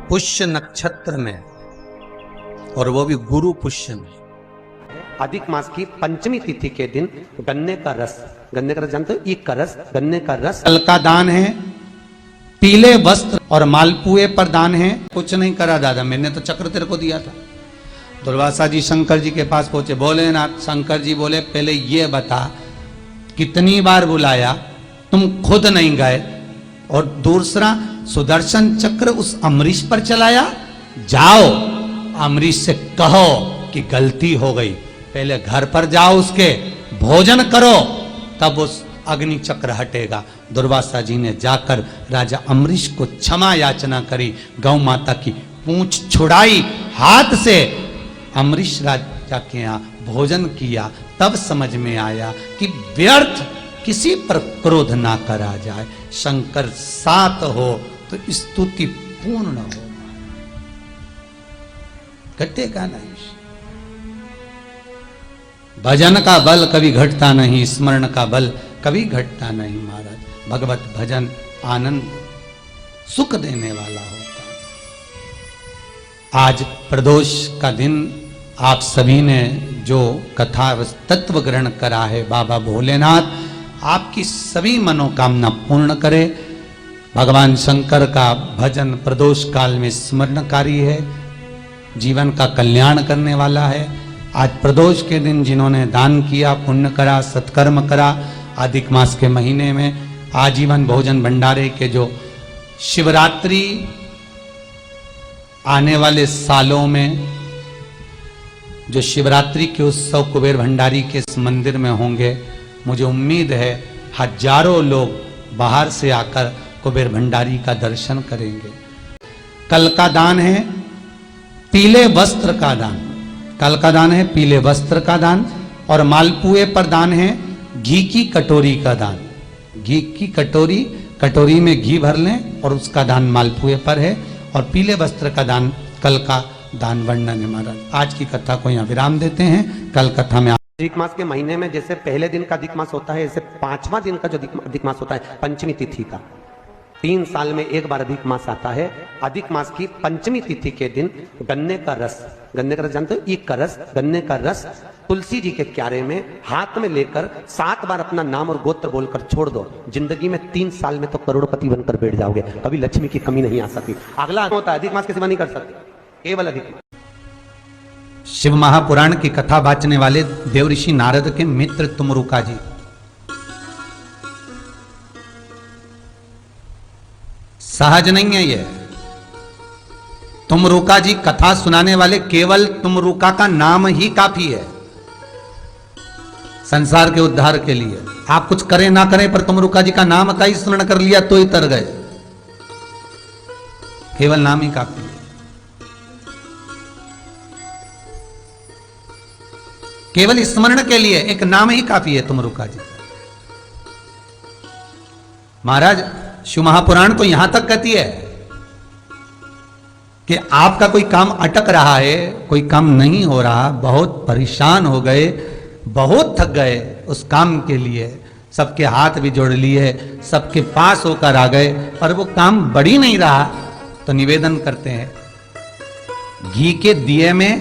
पुष्य नक्षत्र में, और वो भी गुरु पुष्य में। अधिक मास की पंचमी तिथि के दिन गन्ने का रस जानते हो, एक का रस, गन्ने का रस। कल का दान है, पीले वस्त्र और मालपुए पर दान है। कुछ नहीं करा दादा, मैंने तो चक्र तेरे को दिया था। दुर्वासा जी शंकर जी के पास पहुंचे, बोले ना, शंकर जी बोले पहले ये बता कितनी बार बुलाया, तुम खुद नहीं गए, और दूसरा सुदर्शन चक्र उस अमरीश पर चलाया। जाओ अमरीश से कहो कि गलती हो गई, पहले घर पर जाओ, उसके भोजन करो, तब उस अग्नि चक्र हटेगा। दुर्वासा जी ने जाकर राजा अमरीश को क्षमा याचना करी, गौ माता की पूंछ छुड़ाई हाथ से। अमरीश राजा के यहाँ भोजन किया, तब समझ में आया कि व्यर्थ किसी पर क्रोध ना करा जाए। शंकर साथ हो तो स्तुति पूर्ण हो, घटेगा नहीं। भजन का बल कभी घटता नहीं, स्मरण का बल कभी घटता नहीं महाराज। भगवत भजन आनंद सुख देने वाला होता है। आज प्रदोष का दिन आप सभी ने जो कथा तत्व ग्रहण करा है, बाबा भोलेनाथ आपकी सभी मनोकामना पूर्ण करे। भगवान शंकर का भजन प्रदोष काल में स्मरणकारी है, जीवन का कल्याण करने वाला है। आज प्रदोष के दिन जिन्होंने दान किया, पुण्य करा, सत्कर्म करा, अधिक मास के महीने में आजीवन भोजन भंडारे के जो शिवरात्रि आने वाले सालों में जो शिवरात्रि के उत्सव कुबेर भंडारी के इस मंदिर में होंगे, मुझे उम्मीद है हजारों लोग बाहर से आकर कुबेर भंडारी का दर्शन करेंगे। कल का दान है पीले वस्त्र का दान, कल का दान है पीले वस्त्र का दान, और मालपुए पर दान है घी की कटोरी का दान। घी की कटोरी में घी भर लें और उसका दान मालपुए पर है, और पीले वस्त्र का दान कल का दान वर्णन है महाराज। आज की कथा को यहाँ विराम देते हैं, कल कथा में। अधिक मास के महीने में जैसे पहले दिन का अधिक मास होता है, ऐसे 5वां दिन का जो अधिक मास होता है पंचमी तिथि का, 3 साल में एक बार अधिक मास आता है। अधिक मास की पंचमी तिथि के दिन गन्ने का रस जानते हो, एक का रस, गन्ने का रस तुलसी जी के क्यारे में हाथ में लेकर 7 बार अपना नाम और गोत्र बोलकर छोड़ दो। जिंदगी में 3 साल में तो करोड़पति बनकर बैठ जाओगे, कभी लक्ष्मी की कमी नहीं आ सकती। अगला होता है अधिक मास के सेवा नहीं कर सकते, केवल अधिक मास। शिव महापुराण की कथा बांचने वाले देवऋषि नारद के मित्र तुमरुका जी, सहज नहीं है ये। तुमरुका जी कथा सुनाने वाले, केवल तुमरुका का नाम ही काफी है संसार के उद्धार के लिए। आप कुछ करें ना करें, पर तुमरुका जी का नाम का ही स्मरण कर लिया तो ही तर गए। केवल नाम ही काफी है, केवल स्मरण के लिए एक नाम ही काफी है तुमरुका जी। महाराज शिव महापुराण तो यहां तक कहती है कि आपका कोई काम अटक रहा है, कोई काम नहीं हो रहा, बहुत परेशान हो गए, बहुत थक गए उस काम के लिए, सबके हाथ भी जोड़ लिए, सबके पास होकर आ गए, पर वो काम बढ़ ही नहीं रहा, तो निवेदन करते हैं घी के दिए में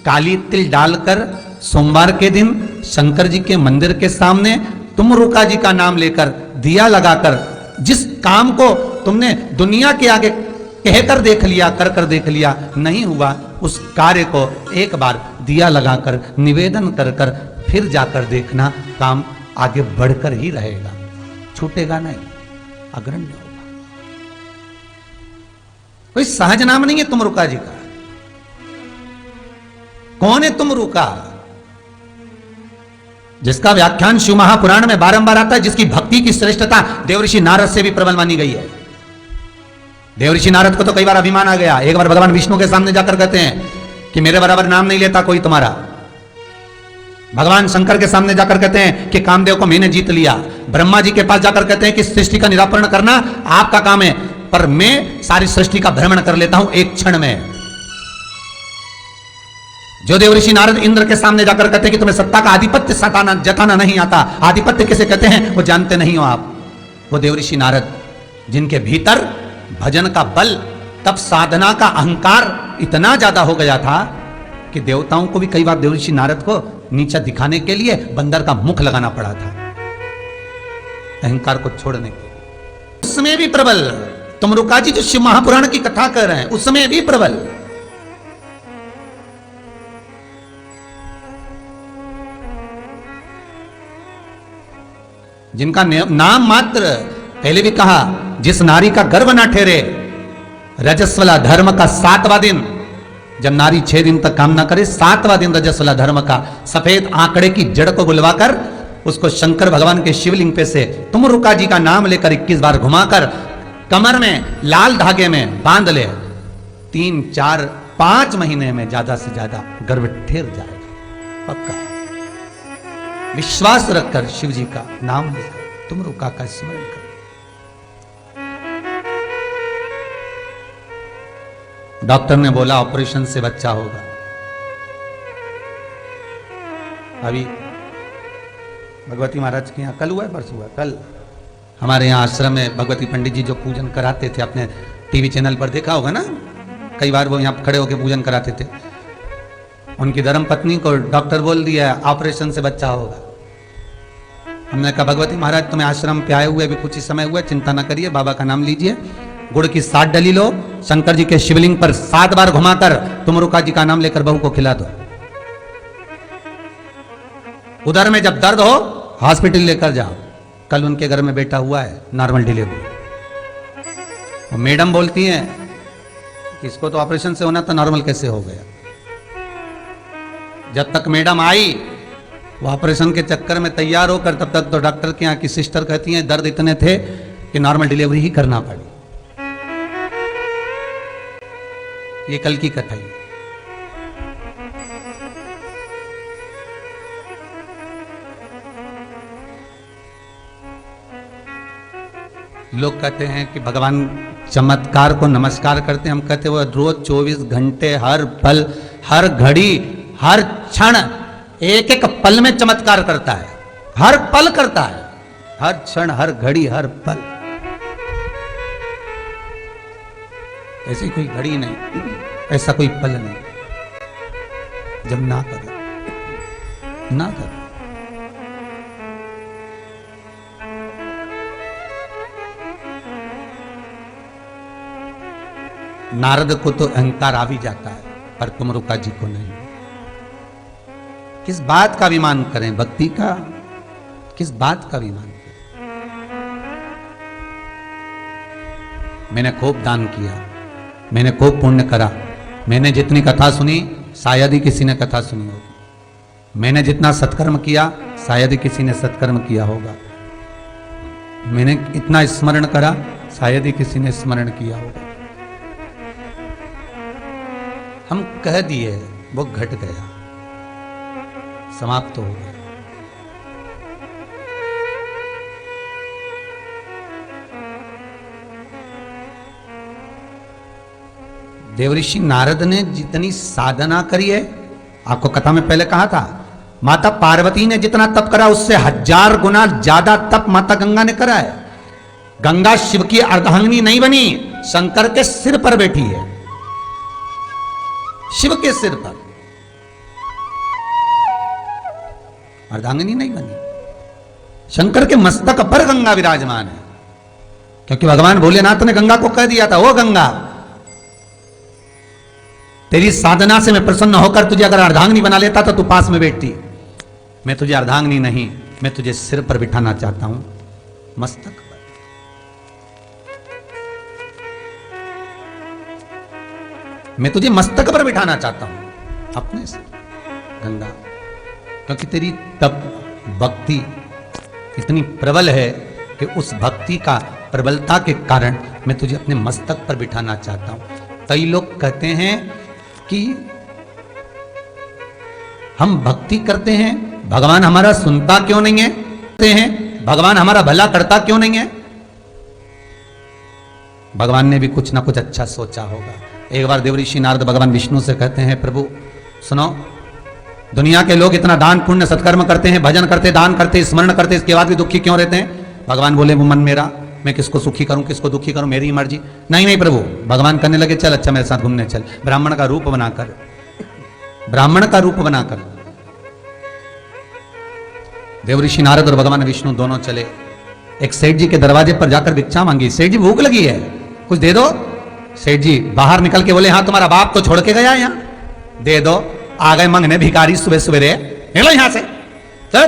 काली तिल डालकर सोमवार के दिन शंकर जी के मंदिर के सामने तुमरुका जी का नाम लेकर दिया लगाकर, जिस काम को तुमने दुनिया के आगे कहकर देख लिया, कर देख लिया, नहीं हुआ, उस कार्य को एक बार दिया लगाकर निवेदन कर फिर जाकर देखना, काम आगे बढ़कर ही रहेगा, छूटेगा नहीं, अग्रण्य होगा। कोई सहज नाम नहीं है तुमरुका जी का। कौन है तुमरुका? जिसका व्याख्यान शिव महापुराण में बारंबार आता है, जिसकी भक्ति की श्रेष्ठता देवऋषि नारद से भी प्रबल मानी गई है। देवऋषि नारद को तो कई बार अभिमान आ गया, एक बार भगवान विष्णु के सामने जाकर कहते हैं कि मेरे बराबर नाम नहीं लेता कोई तुम्हारा। भगवान शंकर के सामने जाकर कहते हैं कि कामदेव को मैंने जीत लिया। ब्रह्मा जी के पास जाकर कहते हैं कि सृष्टि का निराकरण करना आपका काम है, पर मैं सारी सृष्टि का भ्रमण कर लेता हूं एक क्षण में। जो देवऋषि नारद इंद्र के सामने जाकर कहते हैं कि तुम्हें सत्ता का आधिपत्य जताना नहीं आता, आधिपत्य किसे कहते हैं वो जानते नहीं हो आप, वो देवऋषि नारद जिनके भीतर भजन का बल तब साधना का अहंकार इतना ज्यादा हो गया था कि देवताओं को भी कई बार देवऋषि नारद को नीचा दिखाने के लिए बंदर का मुख लगाना पड़ा था, अहंकार को छोड़ने के लिए। उसमें भी प्रबल, तुम रुका जी जो शिव महापुराण की कथा कर रहे हैं उसमें भी प्रबल। जिनका नाम मात्र, पहले भी कहा, जिस नारी का गर्भ ना ठहरे, रजस्वला धर्म का 7वां दिन, जब नारी 6 दिन तक काम ना करे, 7वां दिन रजस्वला धर्म का, सफेद आंकड़े की जड़ को बुलवाकर उसको शंकर भगवान के शिवलिंग पे से तुम रुका जी का नाम लेकर 21 बार घुमाकर कमर में लाल धागे में बांध ले, 3, 4, 5 महीने में ज्यादा से ज्यादा गर्भ ठहर जाएगा पक्का। विश्वास रखकर शिव जी का नाम लेकर तुम रुका का स्मरण करो। डॉक्टर ने बोला ऑपरेशन से बच्चा होगा। अभी भगवती महाराज के यहाँ कल हुआ है, परसों हुआ, कल हमारे यहाँ आश्रम में भगवती पंडित जी जो पूजन कराते थे, आपने टीवी चैनल पर देखा होगा ना, कई बार वो यहाँ खड़े होकर पूजन कराते थे। उनकी धर्म पत्नी को डॉक्टर बोल दिया ऑपरेशन से बच्चा होगा। हमने कहा भगवती महाराज तुम्हें आश्रम पे आए हुए अभी कुछ ही समय हुआ, चिंता ना करिए, बाबा का नाम लीजिए, गुड़ की 7 डली लो, शंकर जी के शिवलिंग पर 7 बार घुमाकर तुम रुका जी का नाम लेकर बहू को खिला दो। उधर में जब दर्द हो हॉस्पिटल लेकर जाओ। कल उनके घर में बेटा हुआ है, नॉर्मल डिलीवरी। मैडम बोलती हैं कि इसको तो ऑपरेशन से होना था, नॉर्मल कैसे हो गया। जब तक मैडम आई वो ऑपरेशन के चक्कर में तैयार होकर, तब तक तो डॉक्टर के यहाँ की सिस्टर कहती हैं दर्द इतने थे कि नॉर्मल डिलीवरी ही करना पड़ी। ये कल की कथा है। लोग कहते हैं कि भगवान चमत्कार को नमस्कार करते हैं, हम कहते हैं वो रोज 24 घंटे हर पल हर घड़ी हर क्षण एक एक पल में चमत्कार करता है, हर पल करता है, हर क्षण हर घड़ी हर पल। ऐसी कोई घड़ी नहीं, ऐसा कोई पल नहीं जब ना करे, ना करे। नारद को तो अहंकार आ भी जाता है, पर तुम रुका जी को नहीं। किस बात का अभिमान करें, भक्ति का, किस बात का अभिमान करें। मैंने खूब दान किया, मैंने खूब पुण्य करा, मैंने जितनी कथा सुनी शायद ही किसी ने कथा सुनी होगी, मैंने जितना सत्कर्म किया शायद ही किसी ने सत्कर्म किया होगा, मैंने इतना स्मरण करा शायद ही किसी ने स्मरण किया होगा। हम कह दिए, वो घट गया, समाप्त हो गया। देवऋषि नारद ने जितनी साधना करी है, आपको कथा में पहले कहा था, माता पार्वती ने जितना तप करा उससे 1000 गुना ज्यादा तप माता गंगा ने करा है। गंगा शिव की अर्धांगिनी नहीं बनी, शंकर के सिर पर बैठी है, शिव के सिर पर, अर्धांगिनी नहीं बनी। शंकर के मस्तक पर गंगा विराजमान है, क्योंकि भगवान भोलेनाथ ने गंगा को कह दिया था, ओ गंगा तेरी साधना से मैं प्रसन्न होकर तुझे अगर अर्धांगिनी बना लेता तो तू पास में बैठती। मैं तुझे अर्धांगिनी नहीं, मैं तुझे सिर पर बिठाना चाहता हूं, मस्तक पर। मैं तुझे मस्तक पर बिठाना चाहता हूं अपने से गंगा, क्योंकि तेरी तप भक्ति इतनी प्रबल है कि उस भक्ति का प्रबलता के कारण मैं तुझे अपने मस्तक पर बिठाना चाहता हूं। कई लोग कहते हैं कि हम भक्ति करते हैं, भगवान हमारा सुनता क्यों नहीं है, कहते हैं भगवान हमारा भला करता क्यों नहीं है। भगवान ने भी कुछ ना कुछ अच्छा सोचा होगा। एक बार देवऋषि नारद भगवान विष्णु से कहते हैं, प्रभु सुनो, दुनिया के लोग इतना दान पुण्य सत्कर्म करते हैं, भजन करते, दान करते, स्मरण करते, इसके बाद भी दुखी क्यों रहते हैं। भगवान बोले वो मन मेरा, मैं किसको सुखी करूं किसको दुखी करूं, मेरी मर्जी। नहीं नहीं प्रभु, भगवान करने लगे, चल अच्छा मेरे साथ घूमने चल, ब्राह्मण का रूप बनाकर, ब्राह्मण का रूप बनाकर देवऋषि नारद और भगवान विष्णु दोनों चले। एक सेठ जी के दरवाजे पर जाकर भिक्षा मांगी, सेठ जी भूख लगी है, कुछ दे दो। सेठ जी बाहर निकल के बोले, हाँ तुम्हारा बाप तो छोड़ के गया है यहाँ, दे दो। आ गए मंगने भिखारी सुबह सवेरे, निकलो यहां से, चल।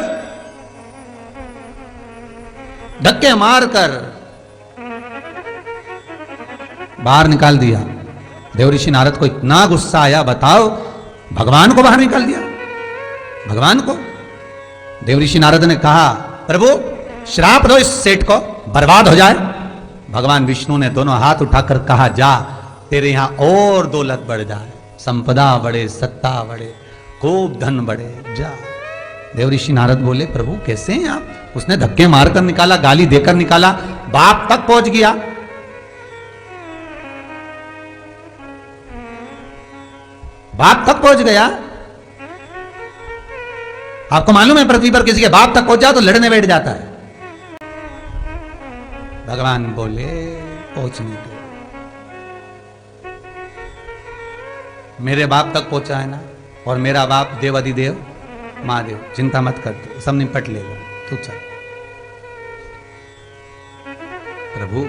धक्के मारकर बाहर निकाल दिया। देवऋषि नारद को इतना गुस्सा आया, बताओ, भगवान को बाहर निकाल दिया, भगवान को। देवऋषि नारद ने कहा, प्रभु श्राप दो इस सेठ को, बर्बाद हो जाए। भगवान विष्णु ने दोनों हाथ उठाकर कहा, जा, तेरे यहां और दौलत बढ़ जाए, संपदा बढ़े, सत्ता बढ़े, खूब धन बढ़े, जा। देवऋषि नारद बोले, प्रभु कैसे हैं आप? उसने धक्के मारकर निकाला, गाली देकर निकाला, बाप तक पहुंच गया। बाप तक पहुंच गया। आपको मालूम है पृथ्वी पर किसी के बाप तक पहुंच जाए तो लड़ने बैठ जाता है। भगवान बोले, पहुंचने दो, मेरे बाप तक पहुंचा है ना, और मेरा बाप देवाधिदेव महादेव, चिंता मत कर, तू सब निपट लेगा, तू चल। प्रभु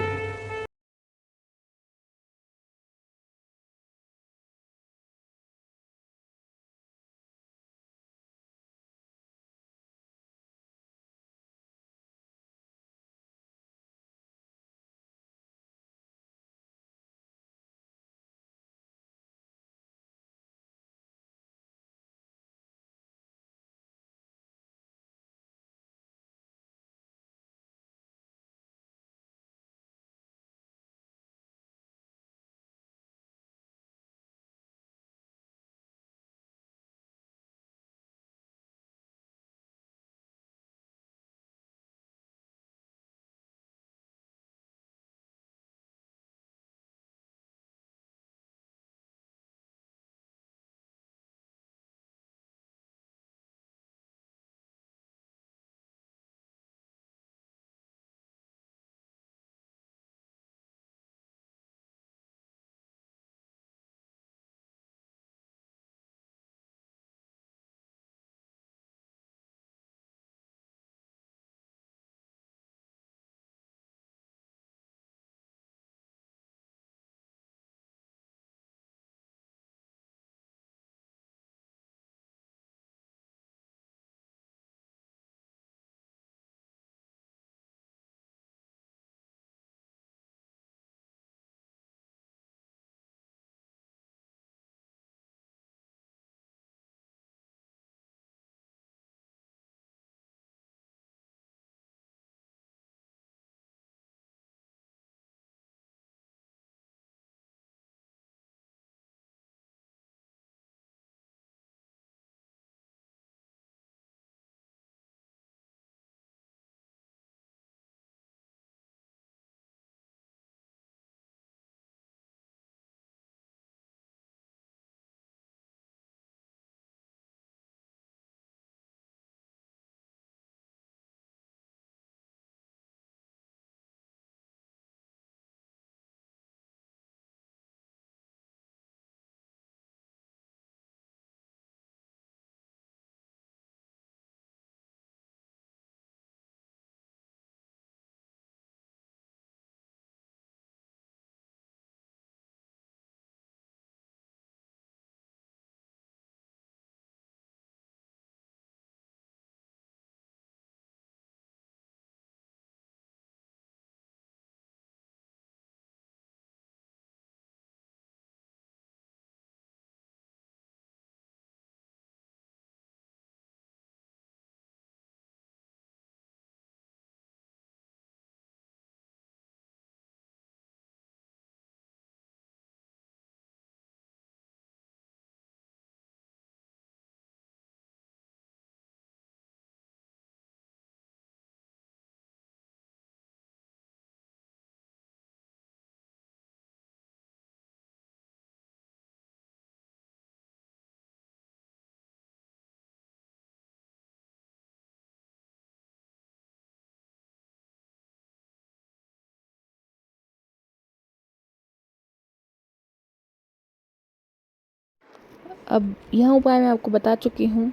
अब यह उपाय मैं आपको बता चुकी हूँ,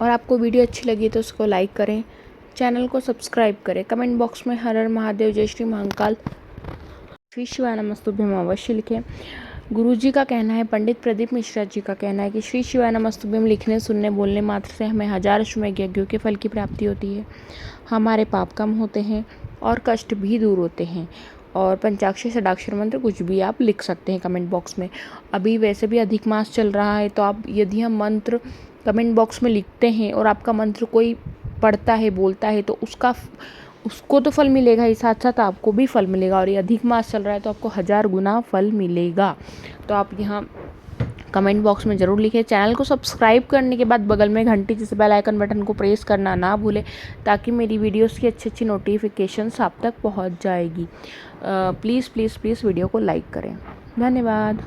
और आपको वीडियो अच्छी लगी तो उसको लाइक करें, चैनल को सब्सक्राइब करें, कमेंट बॉक्स में हर हर महादेव, जय श्री महाकाल, श्री शिवाय नमस्तुभ्यम अवश्य लिखें। गुरु जी का कहना है, पंडित प्रदीप मिश्रा जी का कहना है कि श्री शिवाय नमस्तुभ्यम लिखने, सुनने, बोलने मात्र से हमें 1000 अश्वमेध यज्ञों के फल की प्राप्ति होती है, हमारे पाप कम होते हैं और कष्ट भी दूर होते हैं। और पंचाक्षरी षडाक्षर मंत्र कुछ भी आप लिख सकते हैं कमेंट बॉक्स में। अभी वैसे भी अधिक मास चल रहा है, तो आप यदि हम मंत्र कमेंट बॉक्स में लिखते हैं और आपका मंत्र कोई पढ़ता है, बोलता है, तो उसको तो फल मिलेगा ही, साथ साथ आपको भी फल मिलेगा। और ये अधिक मास चल रहा है तो आपको 1000 गुना फल मिलेगा। तो आप यहाँ कमेंट बॉक्स में ज़रूर लिखें। चैनल को सब्सक्राइब करने के बाद बगल में घंटी जैसे बेल आइकन बटन को प्रेस करना ना भूलें, ताकि मेरी वीडियोस की अच्छी अच्छी नोटिफिकेशंस आप तक पहुंच जाएगी। प्लीज़ प्लीज़ प्लीज़ वीडियो को लाइक करें। धन्यवाद।